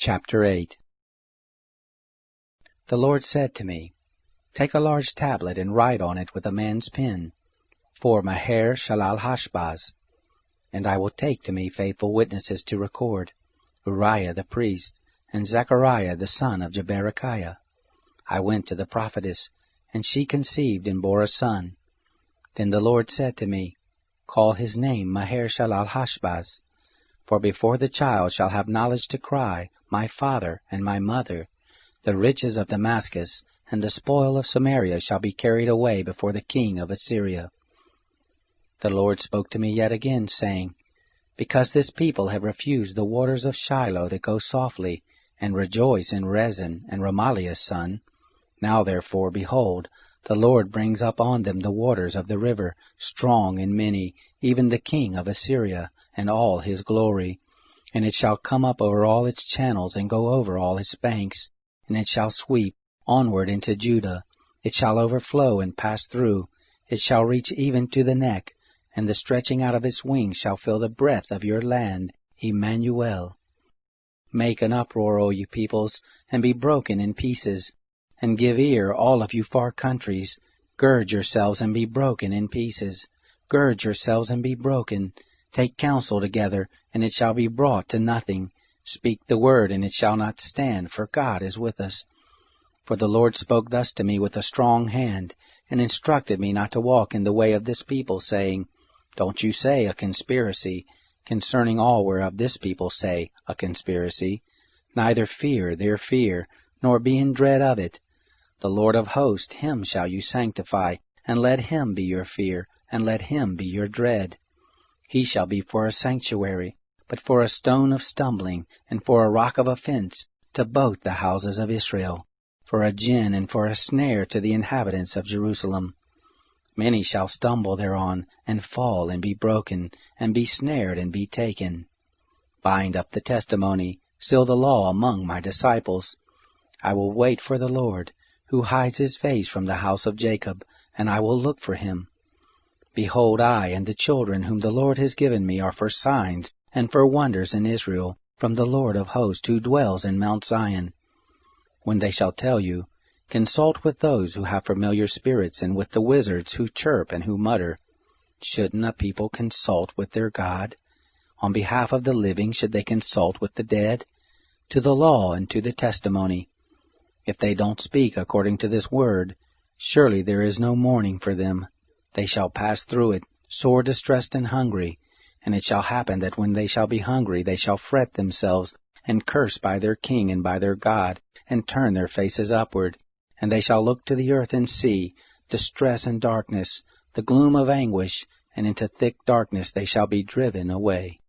Chapter 8. The Lord said to me, Take a large tablet and write on it with a man's pen, for Maher-shalal-hash-baz. And I will take to me faithful witnesses to record, Uriah the priest, and Zechariah the son of Jeberechiah. I went to the prophetess, and she conceived and bore a son. Then the Lord said to me, Call his name Maher-shalal-hash-baz, for before the child shall have knowledge to cry, My father and my mother, the riches of Damascus and the spoil of Samaria shall be carried away before the king of Assyria. The Lord spoke to me yet again, saying, Because this people have refused the waters of Shiloh that go softly, and rejoice in Rezin and Remaliah's son, now therefore, behold, the Lord brings up on them the waters of the river, strong and many, even the king of Assyria, and all his glory. And it shall come up over all its channels, and go over all its banks, and it shall sweep onward into Judah. It shall overflow and pass through. It shall reach even to the neck, and the stretching out of its wings shall fill the breadth of your land, Emmanuel. Make an uproar, O you peoples, and be broken in pieces, and give ear, all of you far countries. Gird yourselves and be broken in pieces. Gird yourselves and be broken. Take counsel together, and it shall be brought to nothing. Speak the word, and it shall not stand, for God is with us. For the Lord spoke thus to me with a strong hand, and instructed me not to walk in the way of this people, saying, Don't you say a conspiracy, concerning all whereof this people say a conspiracy. Neither fear their fear, nor be in dread of it. The Lord of hosts, him shall you sanctify, and let him be your fear, and let him be your dread. He shall be for a sanctuary, but for a stone of stumbling, and for a rock of offense, to both the houses of Israel, for a gin and for a snare to the inhabitants of Jerusalem. Many shall stumble thereon, and fall, and be broken, and be snared, and be taken. Bind up the testimony, seal the law among my disciples. I will wait for the Lord, who hides his face from the house of Jacob, and I will look for him. Behold, I and the children whom the Lord has given me are for signs and for wonders in Israel, from the Lord of hosts who dwells in Mount Zion. When they shall tell you, Consult with those who have familiar spirits, and with the wizards who chirp and who mutter. Shouldn't a people consult with their God? On behalf of the living should they consult with the dead? To the law and to the testimony. If they don't speak according to this word, surely there is no mourning for them. They shall pass through it, sore distressed and hungry. And it shall happen that when they shall be hungry, they shall fret themselves, and curse by their king and by their God, and turn their faces upward. And they shall look to the earth and see distress and darkness, the gloom of anguish, and into thick darkness they shall be driven away.